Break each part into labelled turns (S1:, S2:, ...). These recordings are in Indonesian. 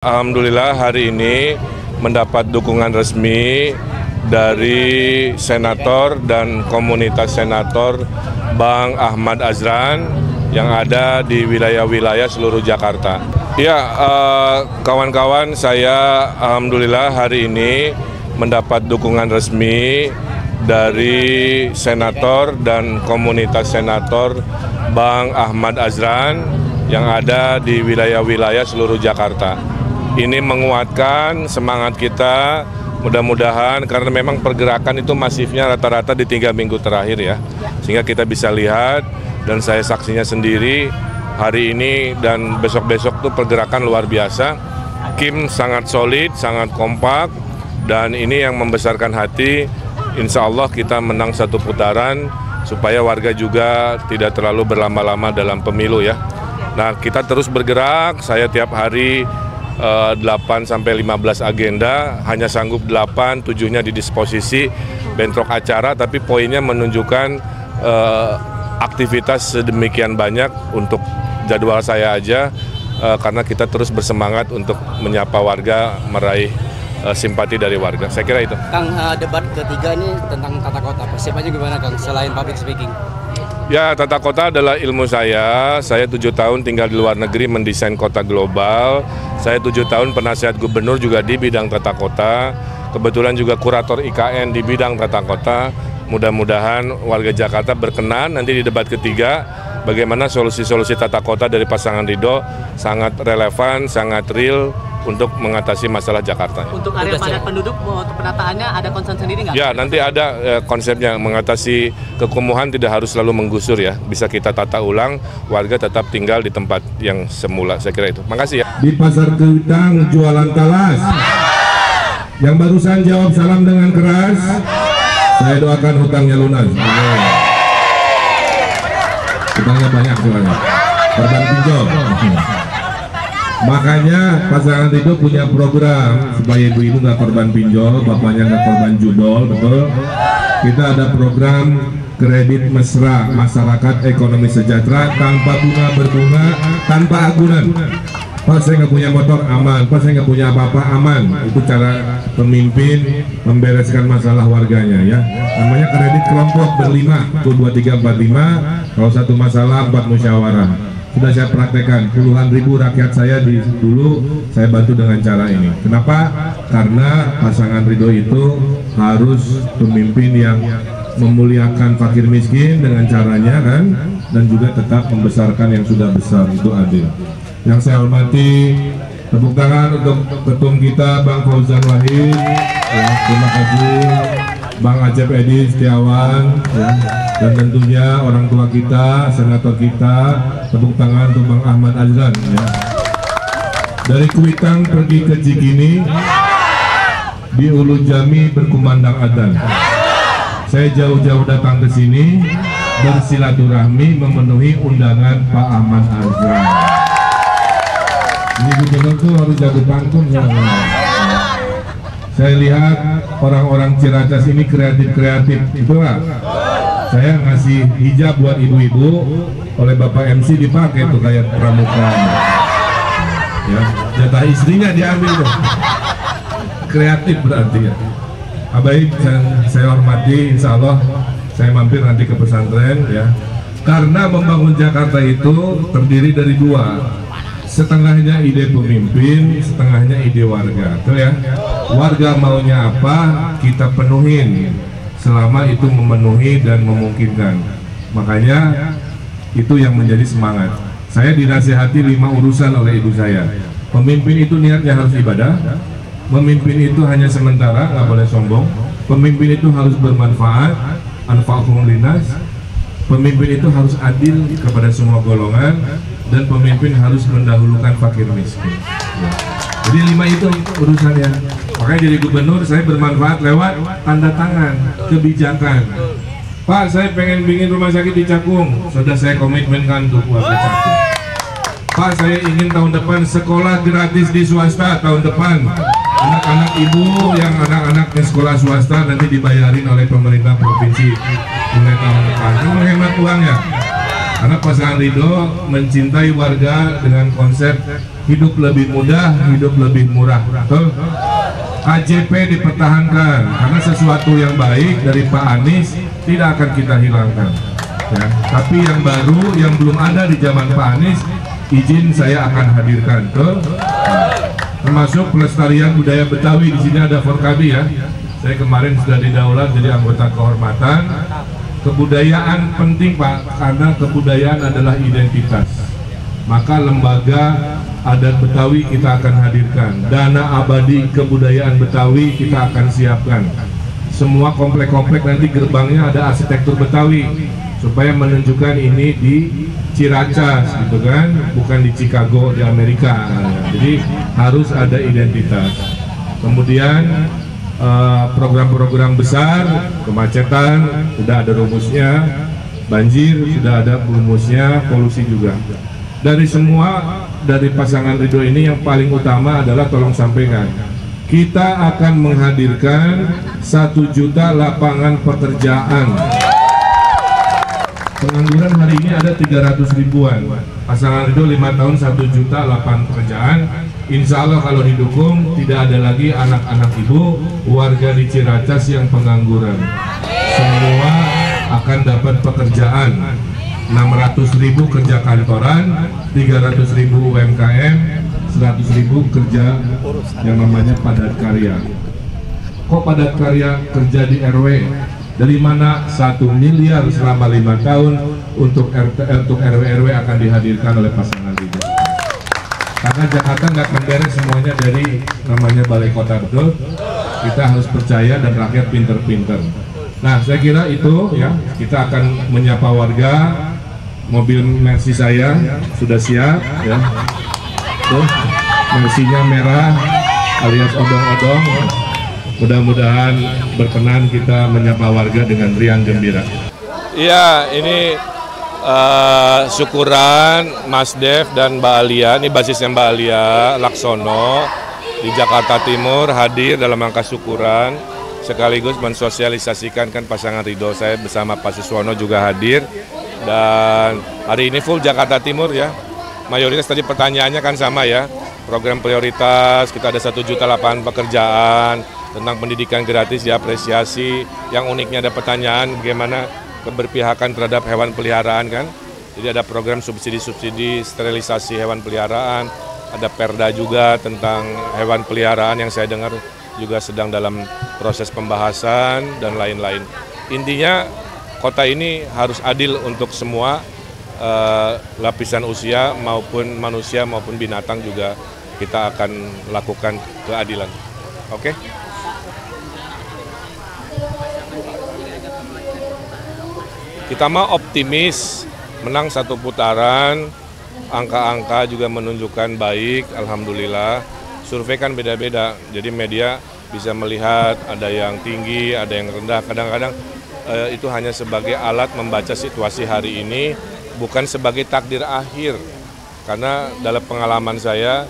S1: Alhamdulillah hari ini mendapat dukungan resmi dari senator dan komunitas senator Bang Ahmad Azran yang ada di wilayah-wilayah seluruh Jakarta. Ya, kawan-kawan, saya alhamdulillah hari ini mendapat dukungan resmi dari senator dan komunitas senator Bang Ahmad Azran yang ada di wilayah-wilayah seluruh Jakarta. Ini menguatkan semangat kita, mudah-mudahan karena memang pergerakan itu masifnya rata-rata di 3 minggu terakhir ya. Sehingga kita bisa lihat dan saya saksinya sendiri hari ini dan besok-besok tuh pergerakan luar biasa. Kim sangat solid, sangat kompak dan ini yang membesarkan hati. Insya Allah kita menang satu putaran supaya warga juga tidak terlalu berlama-lama dalam pemilu ya. Nah, kita terus bergerak, saya tiap hari 8-15 agenda, hanya sanggup 8, 7-nya di disposisi bentrok acara, tapi poinnya menunjukkan aktivitas sedemikian banyak untuk jadwal saya aja, karena kita terus bersemangat untuk menyapa warga, meraih simpati dari warga. Saya kira itu.
S2: Kang, debat ketiga ini tentang tata kota, persiapannya gimana Kang, selain public speaking?
S1: Ya, tata kota adalah ilmu saya. Saya 7 tahun tinggal di luar negeri mendesain kota global. Saya 7 tahun penasihat gubernur juga di bidang tata kota. Kebetulan juga kurator IKN di bidang tata kota. Mudah-mudahan warga Jakarta berkenan nanti di debat ketiga bagaimana solusi-solusi tata kota dari pasangan Ridho sangat relevan, sangat real untuk mengatasi masalah Jakarta.
S3: Untuk area padat penduduk, untuk penataannya ada concern sendiri nggak?
S1: Ya, nanti ada konsepnya mengatasi kekumuhan tidak harus selalu menggusur ya. Bisa kita tata ulang, warga tetap tinggal di tempat yang semula. Saya kira itu. Makasih ya.
S4: Di Pasar Kewitang jualan talas. Yang barusan jawab salam dengan keras, saya doakan hutangnya lunas. Hutangnya banyak soalnya. Korban pinjol. Makanya pasangan Ridho punya program supaya ibu-ibu nggak korban pinjol, bapaknya nggak korban judol, betul? Kita ada program kredit mesra masyarakat ekonomi sejahtera tanpa bunga berbunga, tanpa agunan. Pak, saya nggak punya motor, aman. Pak, saya nggak punya apa-apa, aman. Itu cara pemimpin membereskan masalah warganya ya. Namanya kredit kelompok berlima, 2, 3, 4, 5. Kalau satu masalah 4 musyawarah. Sudah saya praktekkan, puluhan ribu rakyat saya dulu saya bantu dengan cara ini. Kenapa? Karena pasangan Ridho itu harus pemimpin yang memuliakan fakir miskin dengan caranya kan, dan juga tetap membesarkan yang sudah besar, itu adil. Yang saya hormati, tepuk tangan untuk ketum kita Bang Fauzan Wahid, ya, terima kasih. Bang Acep Edi Setiawan, ya, dan tentunya orang tua kita, senator kita, tepuk tangan untuk Bang Ahmad Azran. Ya. Dari Kewitang pergi ke Cikini, di Ulu Jami berkumandang adzan. Saya jauh-jauh datang ke sini bersilaturahmi memenuhi undangan Pak Ahmad Azran. Ini gubernur tuh harus jago pantun ya. Saya lihat orang-orang Ciracas ini kreatif-kreatif, itulah. Saya ngasih hijab buat ibu-ibu, oleh Bapak MC dipakai tuh kayak pramuka. Ya, jatah istrinya diambil tuh. Kreatif berarti ya. Abaik, saya hormati, insya Allah saya mampir nanti ke pesantren ya. Karena membangun Jakarta itu terdiri dari 2. Setengahnya ide pemimpin, setengahnya ide warga, tuh ya. Warga maunya apa, kita penuhin selama itu memenuhi dan memungkinkan. Makanya itu yang menjadi semangat. Saya dinasihati 5 urusan oleh ibu saya. Pemimpin itu niatnya harus ibadah, pemimpin itu hanya sementara, nggak boleh sombong, pemimpin itu harus bermanfaat, anfa'uhum linnas, pemimpin itu harus adil kepada semua golongan, dan pemimpin harus mendahulukan fakir miskin. Ya. Jadi 5 itu urusannya. Makanya jadi gubernur saya bermanfaat lewat tanda tangan kebijakan. Pak, saya pengen bikin rumah sakit di Cakung, sudah saya komitmenkan untuk warga Cakung. Pak, saya ingin tahun depan sekolah gratis di swasta tahun depan. Anak-anak ibu yang anak-anaknya sekolah swasta nanti dibayarin oleh pemerintah provinsi mulai tahun depan. Itu menghemat uang ya. Karena pasangan Ridho mencintai warga dengan konsep hidup lebih mudah, hidup lebih murah. Betul? KJP dipertahankan karena sesuatu yang baik dari Pak Anies tidak akan kita hilangkan. Ya, tapi yang baru yang belum ada di zaman Pak Anies, izin saya akan hadirkan. Betul? Termasuk pelestarian budaya Betawi. Di sini ada Forkabi ya. Saya kemarin sudah didaulat jadi anggota kehormatan. Kebudayaan penting Pak, karena kebudayaan adalah identitas. Maka lembaga adat Betawi kita akan hadirkan. Dana abadi kebudayaan Betawi kita akan siapkan. Semua komplek-komplek nanti gerbangnya ada arsitektur Betawi supaya menunjukkan ini di Ciracas gitu kan, bukan di Chicago di Amerika. Jadi harus ada identitas. Kemudian program-program besar, kemacetan sudah ada rumusnya, banjir sudah ada rumusnya, polusi juga. Dari semua, dari pasangan Ridho ini yang paling utama adalah tolong sampaikan, kita akan menghadirkan 1 juta lapangan pekerjaan. Pengangguran hari ini ada 300 ribuan. Pasangan Ridho 5 tahun 1 juta lapangan pekerjaan. Insya Allah kalau didukung tidak ada lagi anak-anak ibu warga di Ciracas yang pengangguran. Semua akan dapat pekerjaan. 600.000 kerja kantoran, 300.000 UMKM, 100.000 kerja yang namanya padat karya. Kok padat karya kerja di RW? Dari mana 1 miliar selama 5 tahun untuk RW-RW akan dihadirkan oleh pasangan Ridho. Karena Jakarta nggak akan beres semuanya dari namanya balai kota, betul? Kita harus percaya dan rakyat pinter-pinter. Nah, saya kira itu ya, kita akan menyapa warga. Mobil Mercy saya sudah siap ya. Tuh, Mercy-nya merah alias odong-odong. Mudah-mudahan berkenan kita menyapa warga dengan riang gembira.
S1: Iya, ini syukuran Mas Dev dan Mbak Alia, ini basisnya Mbak Alia Laksono di Jakarta Timur hadir dalam rangka syukuran sekaligus mensosialisasikan kan pasangan Ridho. Saya bersama Pak Suswono juga hadir dan hari ini full Jakarta Timur ya. Mayoritas tadi pertanyaannya kan sama ya, program prioritas kita ada 1 juta lapangan pekerjaan, tentang pendidikan gratis diapresiasi. Yang uniknya ada pertanyaan bagaimana keberpihakan terhadap hewan peliharaan kan. Jadi ada program subsidi-subsidi sterilisasi hewan peliharaan, ada perda juga tentang hewan peliharaan yang saya dengar juga sedang dalam proses pembahasan dan lain-lain. Intinya kota ini harus adil untuk semua lapisan usia maupun manusia maupun binatang juga kita akan lakukan keadilan. Oke? Kita mah optimis, menang 1 putaran, angka-angka juga menunjukkan baik, alhamdulillah. Survei kan beda-beda, jadi media bisa melihat ada yang tinggi, ada yang rendah. Kadang-kadang itu hanya sebagai alat membaca situasi hari ini, bukan sebagai takdir akhir. Karena dalam pengalaman saya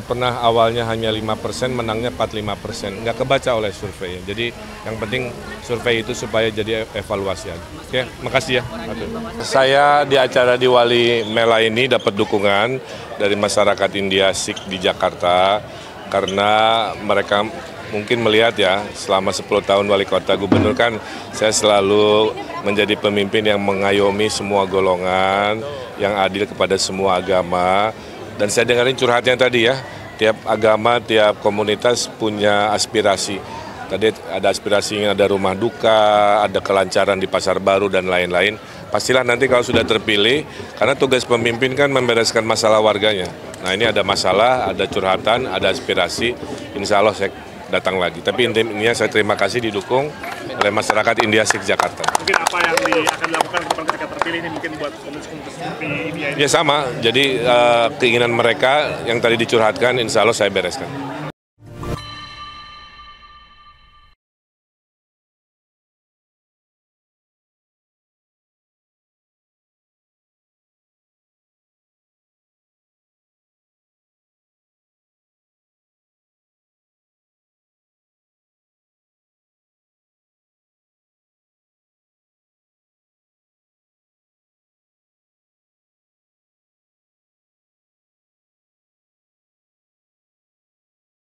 S1: pernah awalnya hanya 5%, menangnya 45%. Nggak kebaca oleh survei. Jadi yang penting survei itu supaya jadi evaluasi aja. Oke, makasih ya. Saya di acara di Wali Mela ini dapat dukungan dari masyarakat India Sikh di Jakarta. Karena mereka mungkin melihat ya, selama 10 tahun wali kota gubernur kan saya selalu menjadi pemimpin yang mengayomi semua golongan, yang adil kepada semua agama. Dan saya dengarin curhatnya tadi ya, tiap agama, tiap komunitas punya aspirasi. Tadi ada aspirasinya, ada rumah duka, ada kelancaran di pasar baru dan lain-lain. Pastilah nanti kalau sudah terpilih, karena tugas pemimpin kan membereskan masalah warganya. Nah ini ada masalah, ada curhatan, ada aspirasi, insya Allah saya datang lagi. Tapi intinya saya terima kasih didukung oleh masyarakat India Sikh Jakarta. Mungkin apa yang akan dilakukan ketika terpilih ini mungkin buat komunitas seperti India ini? Ya sama, jadi keinginan mereka yang tadi dicurhatkan insya Allah saya bereskan.